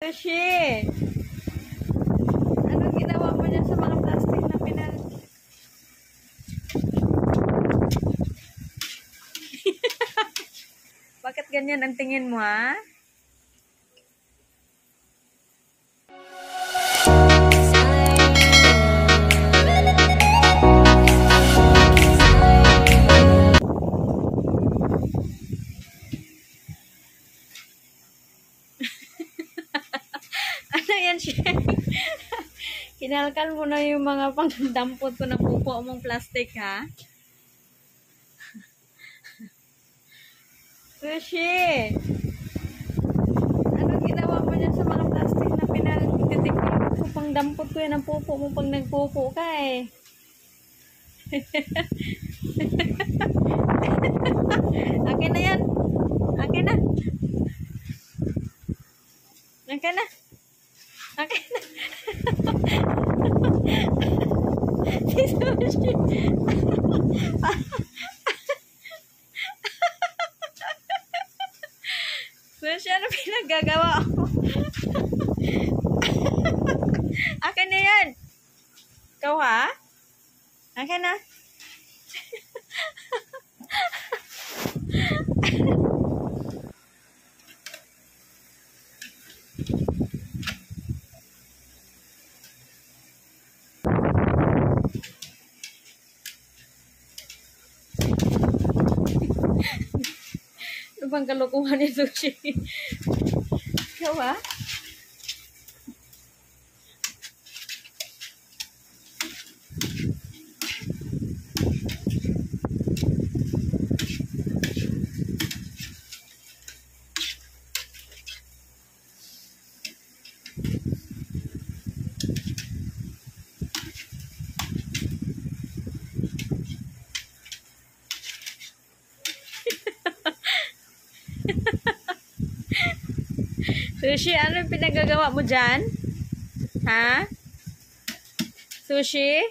Sushi! Anong ginawa mo niyan sa mga plastic na pinal... Bakit ganyan ang tingin mo, ha? Ano yan siya? Kinalkal mo na yung mga pangdampot ko na pupo mong plastic, ha? Sushi! Anong ginawa mo dyan sa mga plastic na pinalititik ko? Pangdampot ko yan ang pupo mo pag nagpupo ka, eh. Akin na yan. Akin na. Akin na. Akin na. Si Sushi. Sushi, ano pinagagawa mo? Akin na yan. Ikaw, ha? Akin na. Ano bang kalokohan ni Sushi? Ikaw, ha? Sushi, ano yung pinagagawa mo dyan? Ha? Sushi?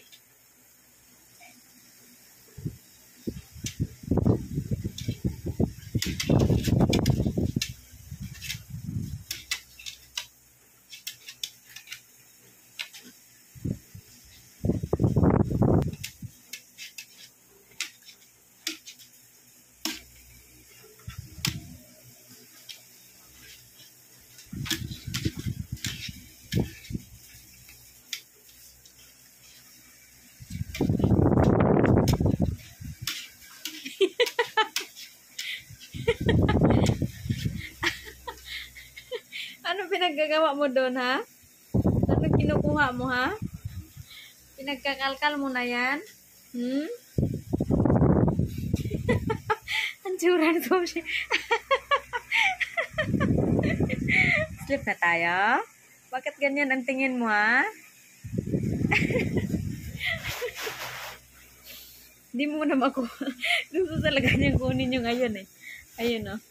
Ano pinagagawa mo doon, ha? Ano kinukuha mo, ha? Pinagkakalkal mo na yan? Hmm? Anjuran ko siya. Sleep na tayo? Bakit ganyan ang tingin mo, ha? Hindi mo na makuha. Gusto talaga niyang kunin yung ayan, eh. Ayun, oh.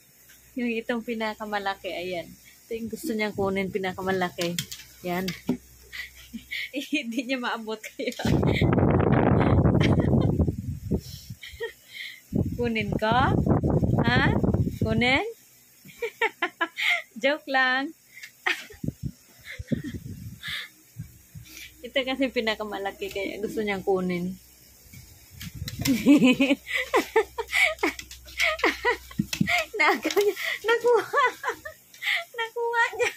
Yung itong pinakamalaki, ayan. Ito yung gusto niyang kunin, pinakamalaki. Yan. Hindi niya maabot kaya. Kunin ko? Ha? Kunin? Joke lang. Ito kasi pinakamalaki kaya gusto niyang kunin. Naagaw niya. Nakuha. Nakuha niya.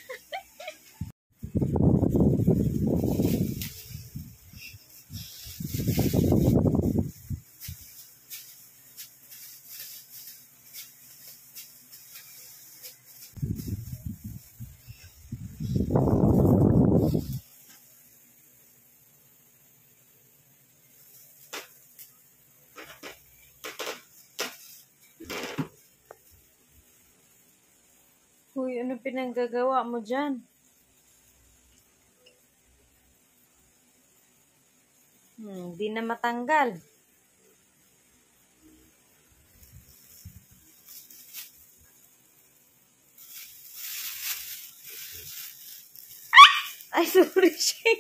Uy, ano pinanggagawa mo dyan? Di na matanggal. Ay, sorry siya.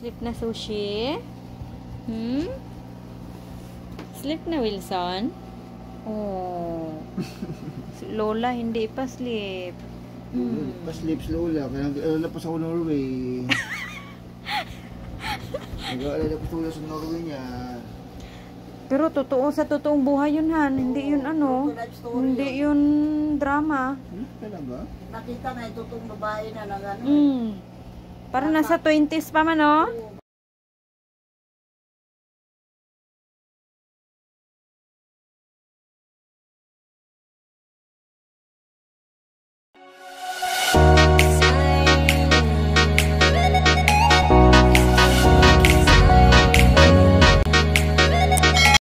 Sleep na, Sushi? Hmm? Sleep na, Wilson? Oh. Si Lola, hindi pa sleep. Pa-sleep slow lang. Kaya nalapas ako Norway. Nag-aalala pa sa Norway niya. Pero totoo sa totoong buhay yun, Han. Hindi yun ano. Hindi yun drama. Talaga? Nakita na itong babae na nagano. Para nasa 20s pa man, oh. Oo,